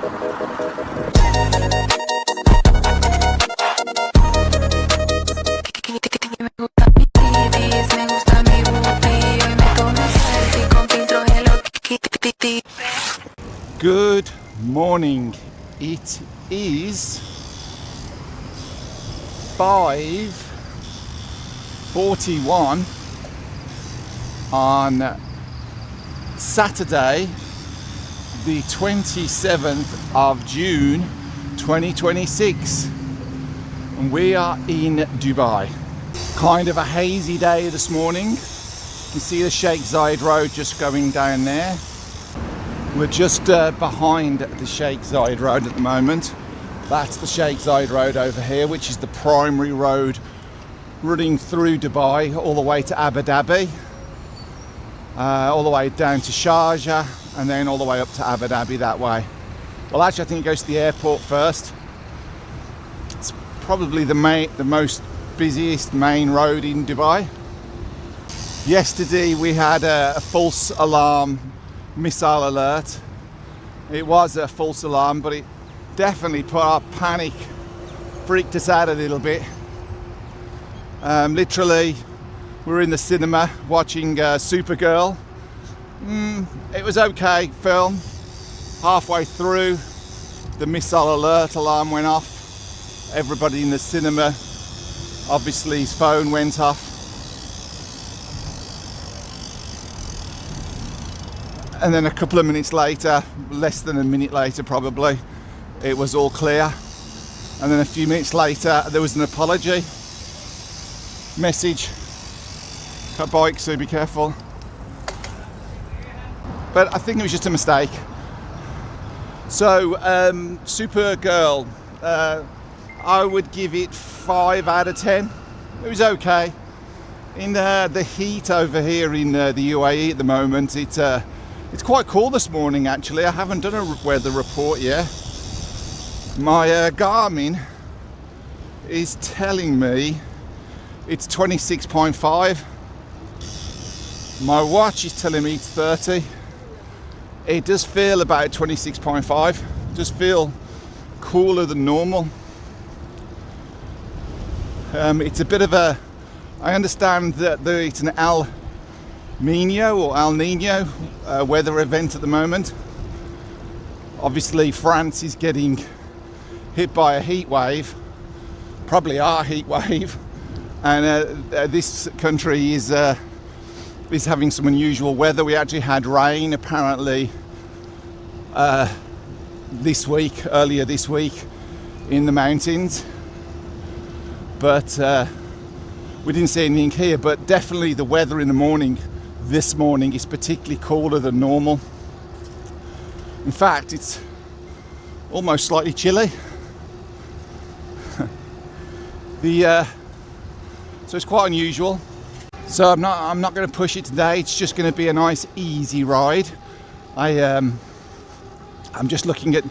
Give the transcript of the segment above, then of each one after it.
Good morning. It is 5:41 on Saturday, the 27th of June 2026, and we are in Dubai. Kind of a hazy day this morning. You can see the Sheikh Zayed Road just going down there. We're just behind the Sheikh Zayed Road at the moment. That's the Sheikh Zayed Road over here, which is the primary road running through Dubai all the way to Abu Dhabi, all the way down to Sharjah, and then all the way up to Abu Dhabi that way. Well, actually, I think it goes to the airport first. It's probably the most busiest main road in Dubai. Yesterday we had a false alarm missile alert. It was a false alarm, but it definitely put our panic, freaked us out a little bit. Literally, we were in the cinema watching Supergirl. It was okay film. Halfway through, the missile alert alarm went off. Everybody in the cinema, obviously his phone went off. And then a couple of minutes later, less than a minute later probably, it was all clear. And then a few minutes later, there was an apology message. Got bike, so be careful. But I think it was just a mistake. So, Supergirl, I would give it 5 out of 10. It was okay. In the heat over here in the UAE at the moment, it's quite cool this morning actually. I haven't done a weather report yet. My Garmin is telling me it's 26.5. My watch is telling me it's 30. It does feel about 26.5. Does feel cooler than normal. It's a bit of a, I understand that it's an El Nino weather event at the moment. Obviously France is getting hit by a heat wave, probably our heat wave, and this country is having some unusual weather. We actually had rain apparently earlier this week in the mountains, but we didn't see anything here. But definitely the weather in the morning this morning is particularly cooler than normal. In fact, it's almost slightly chilly. So it's quite unusual. So I'm not going to push it today. It's just going to be a nice easy ride. I'm just looking at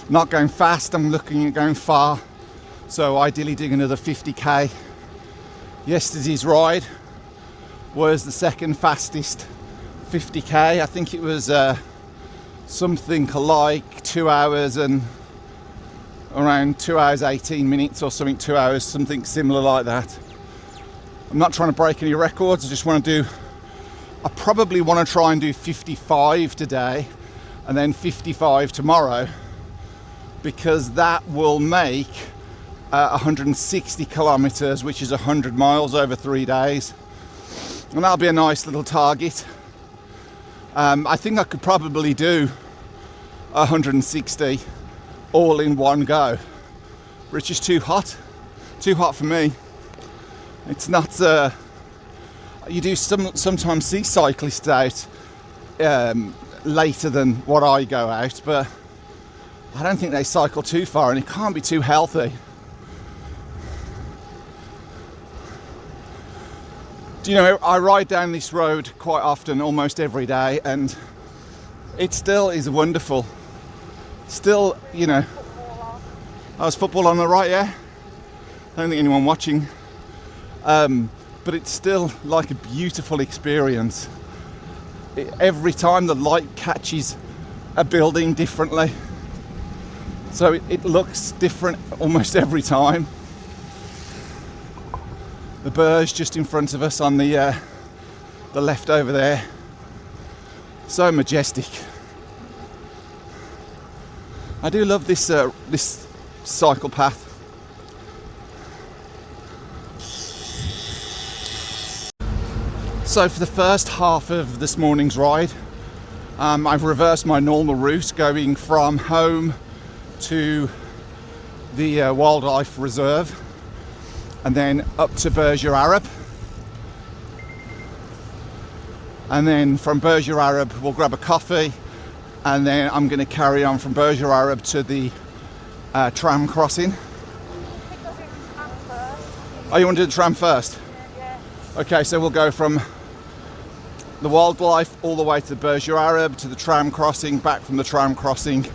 not going fast. I'm looking at going far. So ideally doing another 50k. Yesterday's ride was the second fastest 50k. I think it was something like 2 hours and around 2 hours 18 minutes or something, 2 hours, something similar like that. I'm not trying to break any records. I probably want to try and do 55 today and then 55 tomorrow, because that will make 160 kilometers, which is 100 miles over 3 days. And that'll be a nice little target. I think I could probably do 160 all in one go, but it's just too hot for me. It's not, you do sometimes see cyclists out later than what I go out, but I don't think they cycle too far, and it can't be too healthy. Do you know, I ride down this road quite often, almost every day, and it still is wonderful. Still, you know, there's football on the right, yeah? I don't think anyone watching. But it's still like a beautiful experience. Every time the light catches a building differently. So it looks different almost every time. The Burj just in front of us on the left over there. So majestic. I do love this this cycle path. So for the first half of this morning's ride, I've reversed my normal route, going from home to the wildlife reserve and then up to Burj Al Arab, and then from Burj Al Arab we'll grab a coffee, and then I'm going to carry on from Burj Al Arab to the tram crossing. Oh, you want to do the tram first? Yeah. Okay, so we'll go from the wildlife all the way to Burj Al Arab, to the tram crossing, back from the tram crossing,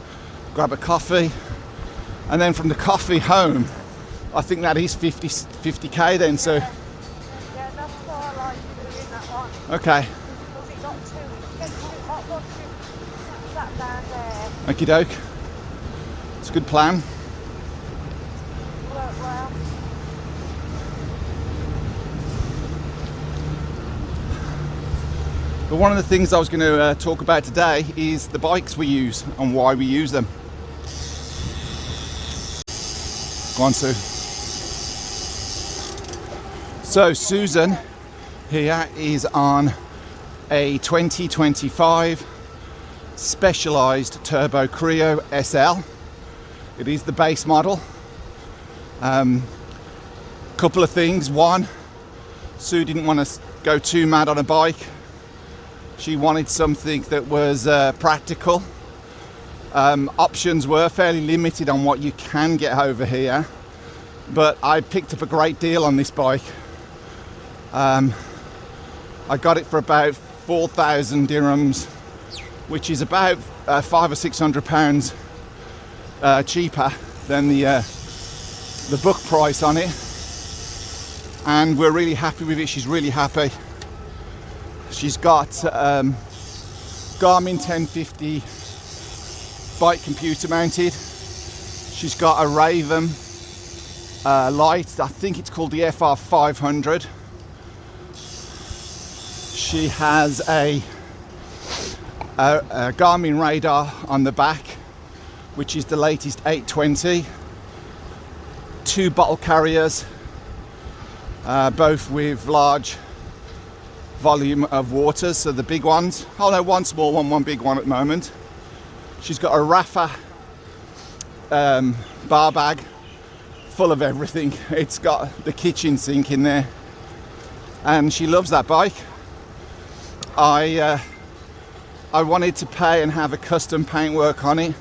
grab a coffee, and then from the coffee home, I think that is 50k then, so... Yeah, that's what I like doing, that one. Okay. Because it got that down there. Okie doke. It's a good plan. Worked well. But one of the things I was going to talk about today is the bikes we use and why we use them. Go on, Sue. So Susan here is on a 2025 Specialized Turbo Creo SL. It is the base model. Couple of things. One, Sue didn't want to go too mad on a bike. She wanted something that was practical. Options were fairly limited on what you can get over here, but I picked up a great deal on this bike. I got it for about 4,000 dirhams, which is about £500 or £600 cheaper than the book price on it, and we're really happy with it. She's really happy. She's got Garmin 1050 bike computer mounted. She's got a Raven light, I think it's called the FR500. She has a Garmin radar on the back, which is the latest 820. 2 bottle carriers, both with large volume of waters, so the big ones. Oh no, one small one, one big one at the moment. She's got a Rafa bar bag full of everything. It's got the kitchen sink in there, and she loves that bike. I wanted to pay and have a custom paintwork on it,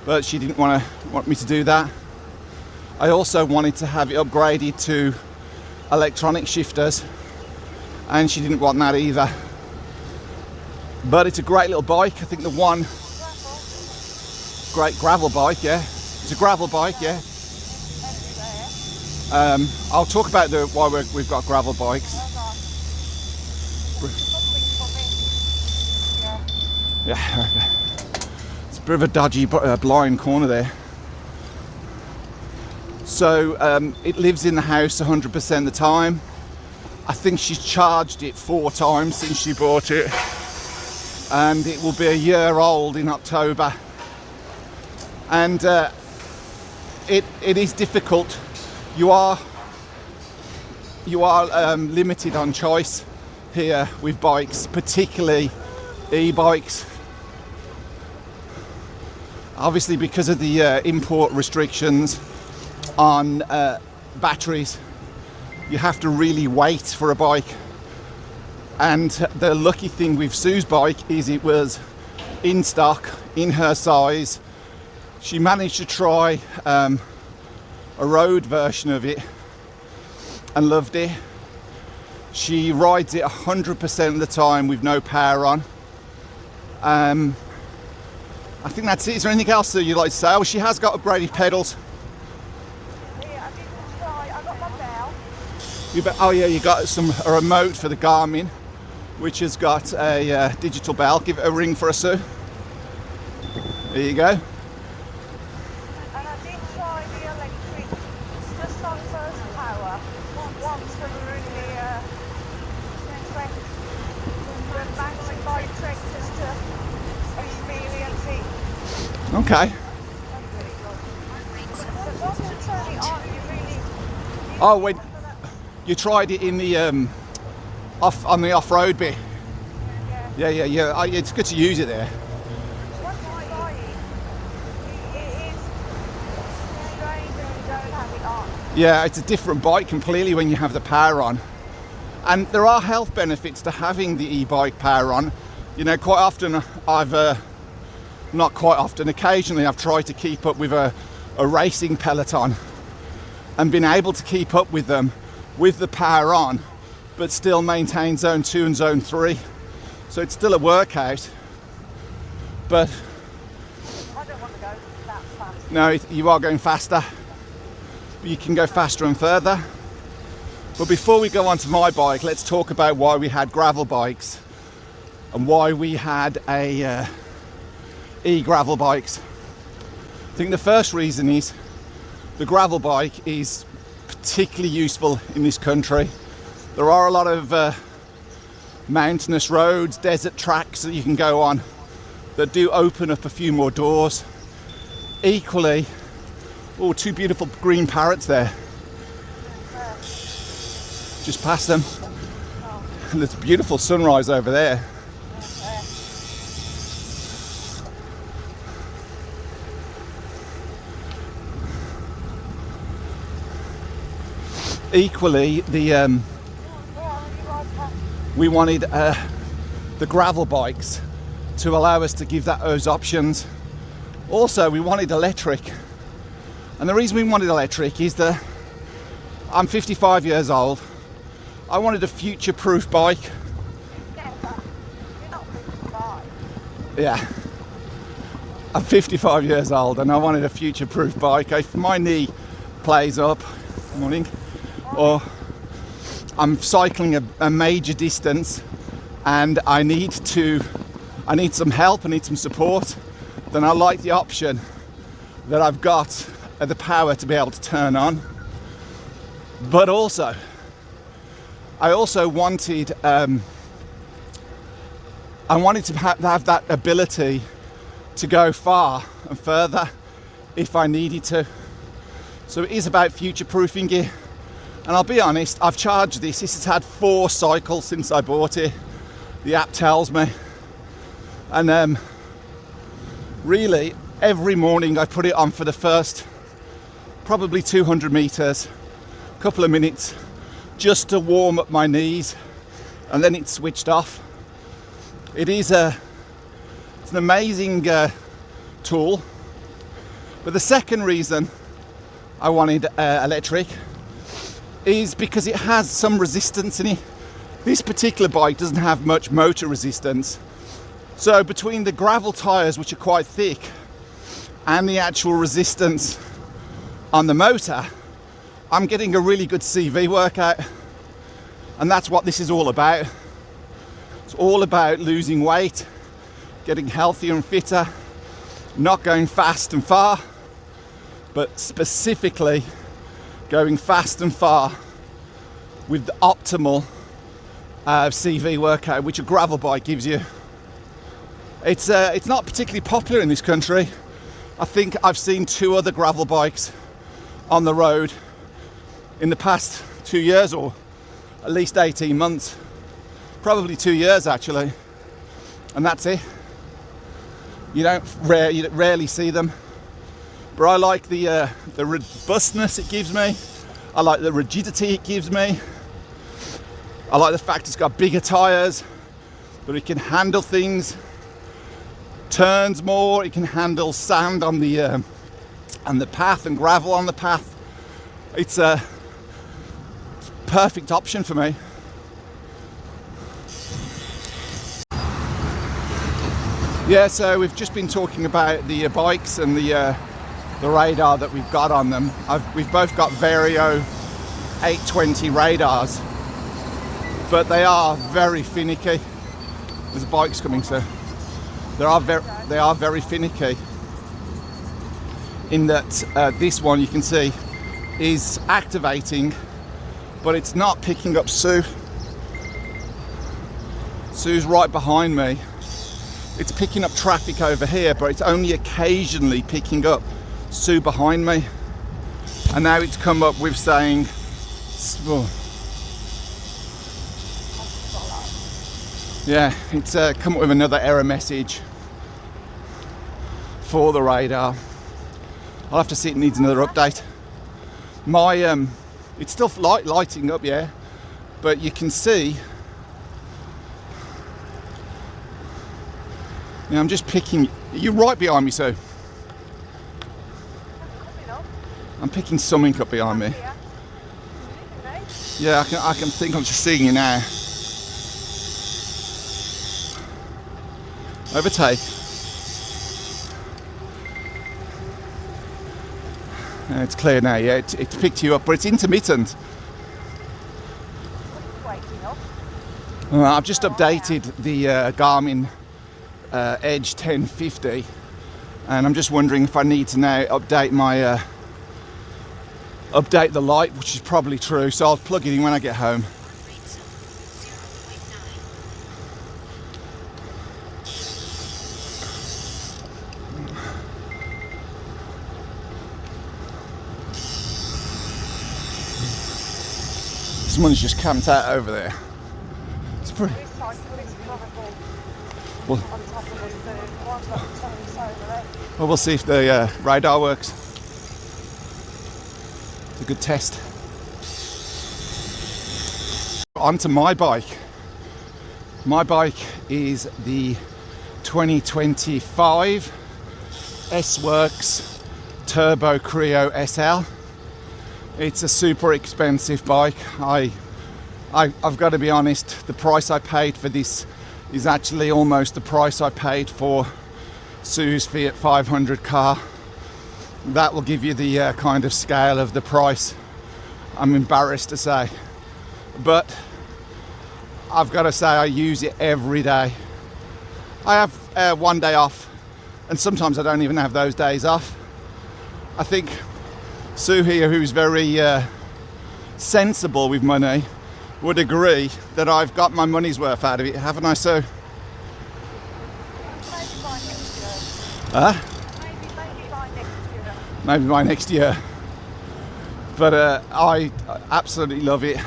but she didn't want me to do that. I also wanted to have it upgraded to electronic shifters, and she didn't want that either. But it's a great little bike. I think the one great gravel bike, yeah. It's a gravel bike, yeah. I'll talk about why we've got gravel bikes. Yeah, okay. It's a bit of a dodgy blind corner there. So it lives in the house 100% of the time. I think she's charged it 4 times since she bought it, and it will be a year old in October. And it is difficult. You are limited on choice here with bikes, particularly e-bikes. Obviously, because of the import restrictions on batteries, you have to really wait for a bike. And the lucky thing with Sue's bike is it was in stock, in her size. She managed to try a road version of it and loved it. She rides it 100% of the time with no power on. I think that's it. Is there anything else that you'd like to say? Oh, she has got upgraded pedals. Yeah, I did try. I got my bell. Oh yeah, you got a remote for the Garmin, which has got a digital bell. Give it a ring for us, Sue. There you go. Okay. But once you turn it on, you really... Oh, when you tried it in the on the off-road bit. Yeah. It's good to use it there. Once you try it is strange when you don't have it on. Yeah, it's a different bike completely when you have the power on. And there are health benefits to having the e-bike power on. You know, quite often not quite often, occasionally I've tried to keep up with a racing peloton and been able to keep up with them with the power on, but still maintain zone 2 and zone 3. So it's still a workout, but I don't want to go that fast. no, you are going faster. You can go faster and further. But before we go on to my bike, let's talk about why we had gravel bikes and why we had a e-gravel bikes. I think the first reason is the gravel bike is particularly useful in this country. There are a lot of mountainous roads, desert tracks that you can go on that do open up a few more doors. Equally, oh, two beautiful green parrots there. Just past them. And there's a beautiful sunrise over there. Equally, we wanted the gravel bikes to allow us to give those options. Also, we wanted electric. And the reason we wanted electric is that I'm 55 years old. I wanted a future-proof bike. Yeah, but you're not 55. Yeah. I'm 55 years old and I wanted a future-proof bike. If my knee plays up, morning, or I'm cycling a major distance and I need some help, I need some support, then I like the option that I've got the power to be able to turn on. But also, I also wanted to have that ability to go far and further if I needed to. So it is about future-proofing it. And I'll be honest, I've charged this. This has had 4 cycles since I bought it. The app tells me. And really, every morning I put it on for the first probably 200 meters, a couple of minutes, just to warm up my knees, and then it's switched off. It's an amazing tool. But the second reason I wanted electric is because it has some resistance in it. This particular bike doesn't have much motor resistance. So between the gravel tyres, which are quite thick, and the actual resistance on the motor, I'm getting a really good CV workout. And that's what this is all about. It's all about losing weight, getting healthier and fitter, not going fast and far, but specifically going fast and far with the optimal CV workout, which a gravel bike gives you. It's not particularly popular in this country. I think I've seen 2 other gravel bikes on the road in the past 2 years, or at least 18 months, probably 2 years actually, and that's it. You rarely see them. But I like the robustness it gives me. I like the rigidity it gives me. I like the fact it's got bigger tyres, that it can handle things, turns more, it can handle sand on the path and gravel on the path. It's a perfect option for me. Yeah, so we've just been talking about the bikes and the radar that we've got on them. We've both got Vario 820 radars, but they are very finicky. There's bikes coming, so they are very finicky. In that this one, you can see, is activating, but it's not picking up Sue. Sue's right behind me. it's picking up traffic over here, but it's only occasionally picking up Sue behind me. And now it's come up with saying, oh. Yeah, it's come up with another error message for the radar. I'll have to see, it needs another update. My it's still lighting up, yeah, but you can see, I'm just picking. You're right behind me, Sue. I'm picking something up behind me. Yeah, I can think I'm just seeing you now. Overtake. It's clear now, yeah, it's picked you up, but it's intermittent. I've just updated the Garmin Edge 1050, and I'm just wondering if I need to now update my update the light, which is probably true, so I'll plug it in when I get home. Someone's just camped out over there. It's pretty. Well, we'll see if the radar works. It's a good test. Onto my bike. My bike is the 2025 S-Works Turbo Creo SL. It's a super expensive bike. I've got to be honest, the price I paid for this is actually almost the price I paid for Sue's Fiat 500 car. That will give you the kind of scale of the price, I'm embarrassed to say. But I've got to say, I use it every day. I have one day off, and sometimes I don't even have those days off. I think Sue here, who's very sensible with money, would agree that I've got my money's worth out of it, haven't I, Sue? Huh? Maybe by next year. But I absolutely love it.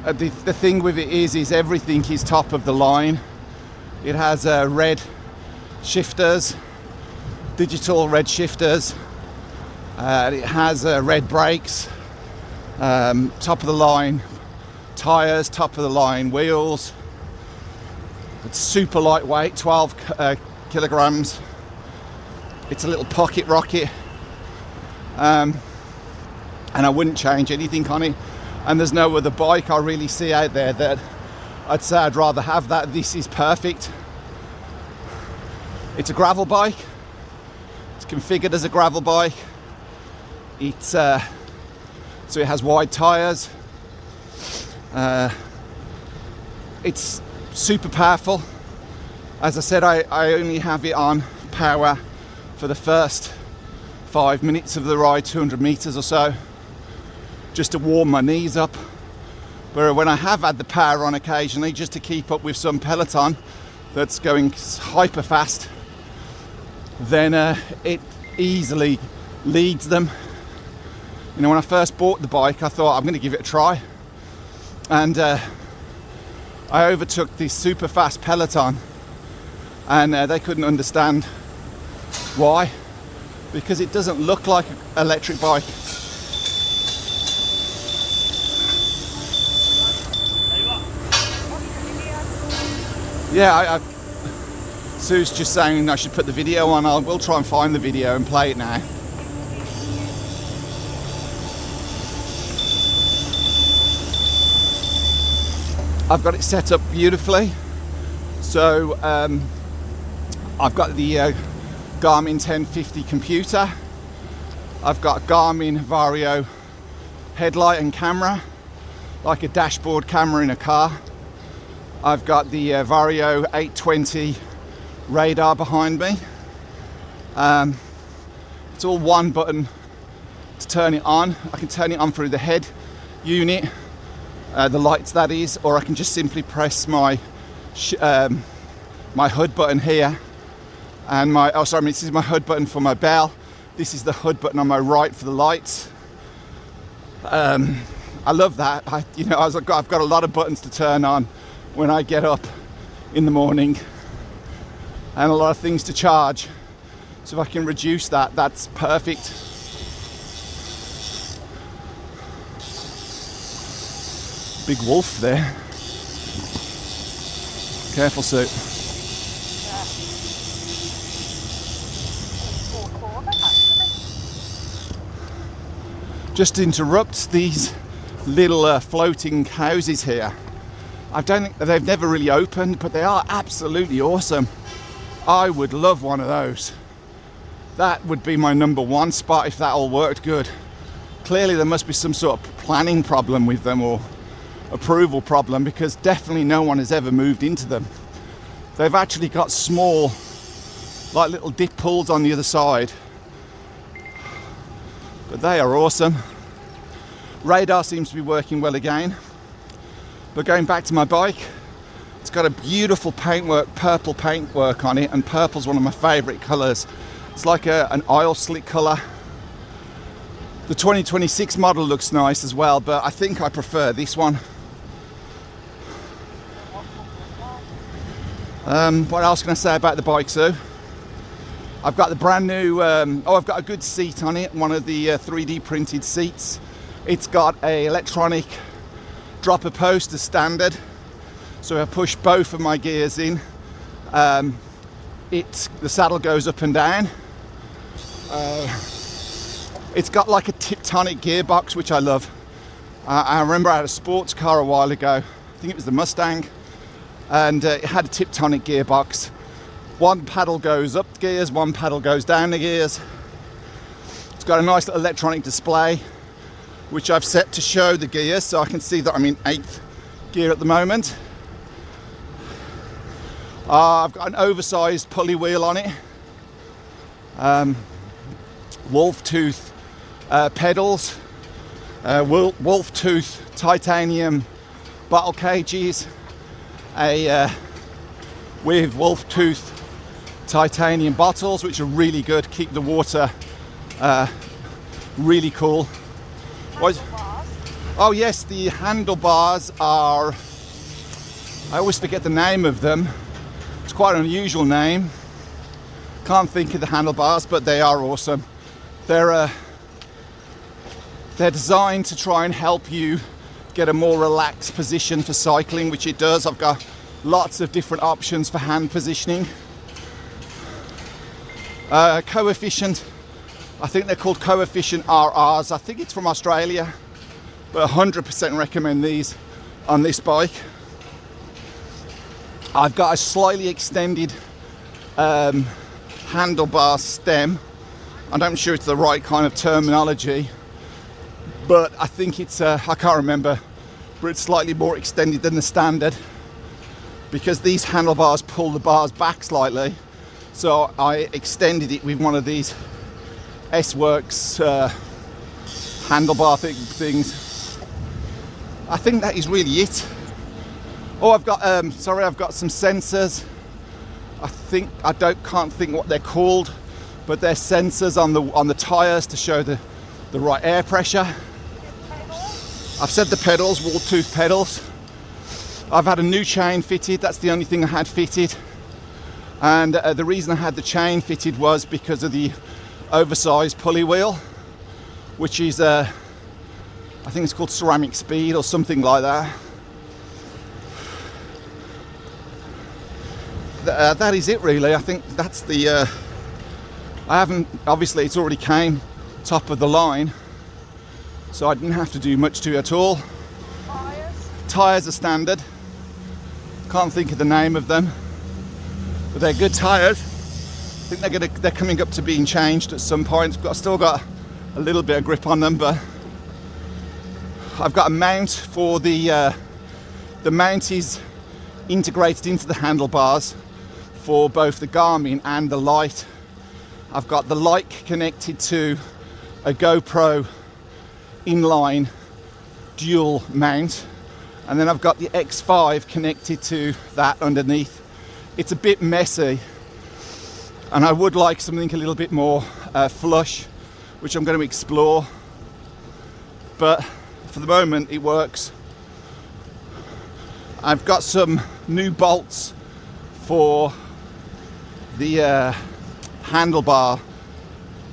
The thing with it is everything is top of the line. It has red shifters, digital red shifters. It has red brakes, top of the line tyres, top of the line wheels. It's super lightweight, 12 kilograms. It's a little pocket rocket, and I wouldn't change anything on it. And there's no other bike I really see out there that I'd say I'd rather have that. This is perfect. It's a gravel bike. It's configured as a gravel bike. It's so it has wide tyres. It's super powerful. As I said, I only have it on power for the first 5 minutes of the ride, 200 meters or so, just to warm my knees up. But when I have had the power on occasionally, just to keep up with some peloton that's going hyper fast, then it easily leads them. You know, when I first bought the bike, I thought I'm going to give it a try, and I overtook this super fast peloton, and they couldn't understand why, because it doesn't look like an electric bike. Yeah, Sue's just saying I should put the video on. We'll try and find the video and play it now. I've got it set up beautifully. So I've got the Garmin 1050 computer. I've got Garmin Vario headlight and camera, like a dashboard camera in a car. I've got the Vario 820 radar behind me. It's all one button to turn it on. I can turn it on through the head unit, the lights that is, or I can just simply press my my HUD button here, and my, oh sorry, this is my HUD button for my bell. This is the HUD button on my right for the lights. I love that. I've got a lot of buttons to turn on when I get up in the morning, and a lot of things to charge. So if I can reduce that, that's perfect. Big wolf there. Careful, Sue. Just to interrupt these little floating houses here. They've never really opened, but they are absolutely awesome. I would love one of those. That would be my number one spot if that all worked good. Clearly there must be some sort of planning problem with them or approval problem, because definitely no one has ever moved into them. They've actually got small, like little dip pools on the other side. But they are awesome. Radar seems to be working well again. But going back to my bike, it's got a beautiful paintwork, purple paintwork on it, and purple's one of my favourite colours. It's like an oil slick colour. The 2026 model looks nice as well, but I think I prefer this one. What else can I say about the bike, Sue? I've got the brand new, I've got a good seat on it, one of the 3D printed seats. It's got a electronic dropper post as standard. So if I push both of my gears in, the saddle goes up and down. It's got like a Tiptonic gearbox, which I love. I remember I had a sports car a while ago. I think it was the Mustang, and it had a Tiptonic gearbox. One paddle goes up the gears, one paddle goes down the gears. It's got a nice little electronic display, which I've set to show the gears, so I can see that I'm in 8th gear at the moment. I've got an oversized pulley wheel on it. Wolf tooth pedals, wolf tooth titanium bottle cages, with wolf tooth titanium bottles, which are really good, keep the water really cool. Oh yes, the handlebars are, I always forget the name of them. It's quite an unusual name. Can't think of the handlebars, but they are awesome. They're designed to try and help you get a more relaxed position for cycling, which it does. I've got lots of different options for hand positioning. Coefficient, I think they're called Coefficient RRs. I think it's from Australia, but 100% recommend these on this bike. I've got a slightly extended handlebar stem. I'm not sure it's the right kind of terminology, but I think it's, I can't remember, but it's slightly more extended than the standard, because these handlebars pull the bars back slightly. So I extended it with one of these S-Works handlebar things. I think that is really it. Oh, I've got I've got some sensors. Can't think what they're called, but they're sensors on the tires to show the right air pressure. I've said the pedals, wall tooth pedals. I've had a new chain fitted. That's the only thing I had fitted, and the reason I had the chain fitted was because of the oversized pulley wheel, which is I think it's called ceramic speed or something like that. That is it really. I think that's the obviously it's already came top of the line, so I didn't have to do much to it at all. Tires are standard. Can't think of the name of them, but they're good tires. I think they're coming up to being changed at some point. I've still got a little bit of grip on them, but I've got a mount for the mount is integrated into the handlebars for both the Garmin and the light. I've got the light connected to a GoPro inline dual mount, and then I've got the X5 connected to that underneath it's a bit messy, and I would like something a little bit more flush, which I'm going to explore, but for the moment it works. I've got some new bolts for the handlebar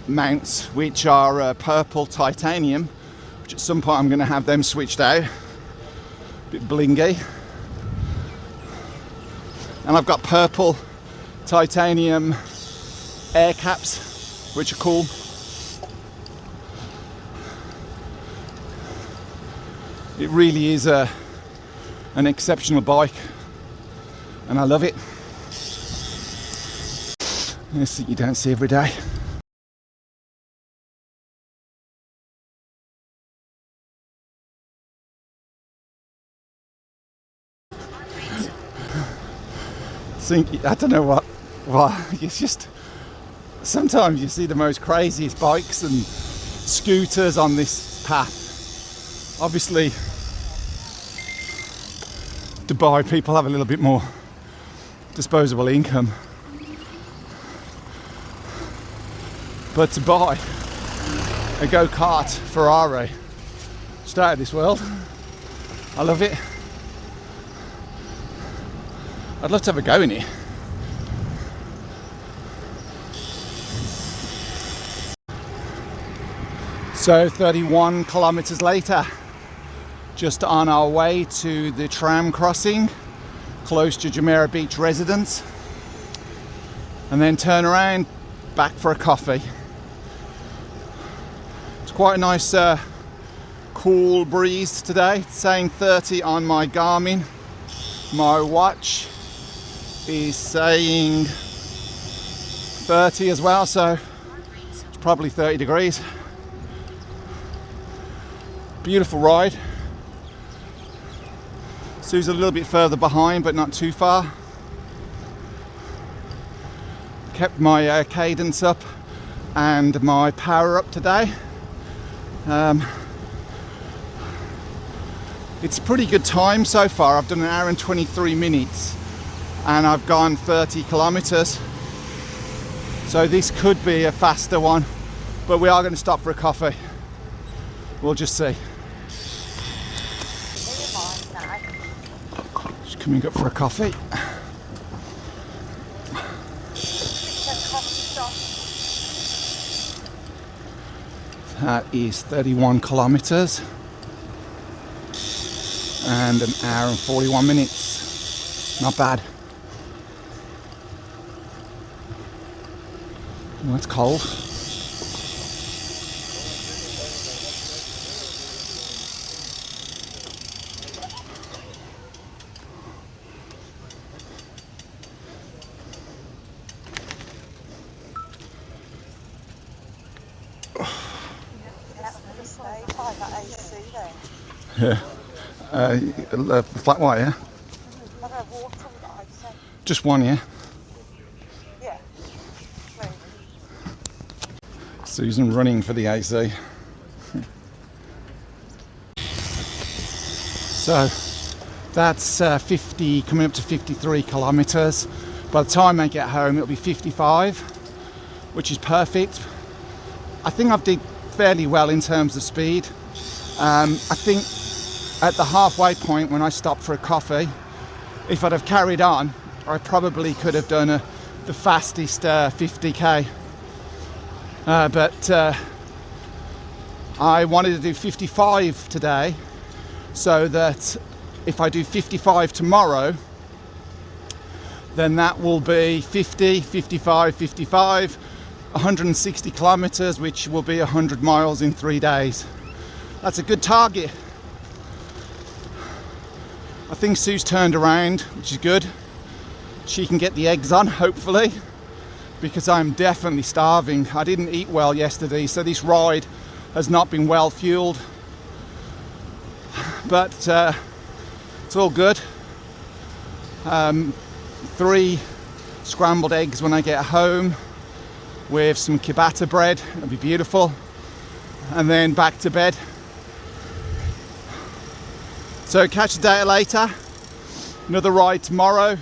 mounts, which are purple titanium, which at some point I'm going to have them switched out, a bit blingy. And I've got purple titanium air caps, which are cool. It really is an exceptional bike, and I love it. It's that you don't see every day. I don't know why. It's just, sometimes you see the most craziest bikes and scooters on this path. Obviously, Dubai people have a little bit more disposable income, but to buy a go-kart Ferrari just out of this world, I love it. I'd love to have a go in it. So 31 kilometers later, just on our way to the tram crossing close to Jumeirah Beach residence, and then turn around back for a coffee. It's quite a nice cool breeze today. It's saying 30 on my Garmin. My watch is saying 30 as well, so it's probably 30 degrees. Beautiful ride. Sue's a little bit further behind, but not too far. Kept my cadence up and my power up today. It's a pretty good time so far. I've done 1 hour and 23 minutes and I've gone 30 kilometers. So this could be a faster one, but we are going to stop for a coffee. We'll just see. Just coming up for a coffee. That is 31 kilometers and 1 hour and 41 minutes. Not bad. Well, it's cold. Yeah. Flat white, yeah? Just one, yeah? Yeah. Susan running for the AC. So that's 50, coming up to 53 kilometers. By the time I get home, it'll be 55, which is perfect. I think I've did fairly well in terms of speed. I think at the halfway point when I stopped for a coffee, if I'd have carried on, I probably could have done the fastest 50k. But I wanted to do 55 today, so that if I do 55 tomorrow, then that will be 50, 55, 55, 160 kilometers, which will be 100 miles in 3 days. That's a good target. I think Sue's turned around, which is good. She can get the eggs on, hopefully, because I'm definitely starving. I didn't eat well yesterday, so this ride has not been well fueled. But it's all good. 3 scrambled eggs when I get home with some ciabatta bread. It'll be beautiful. And then back to bed. So catch a day later. Another ride tomorrow.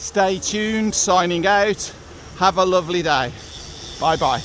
Stay tuned, signing out. Have a lovely day. Bye bye.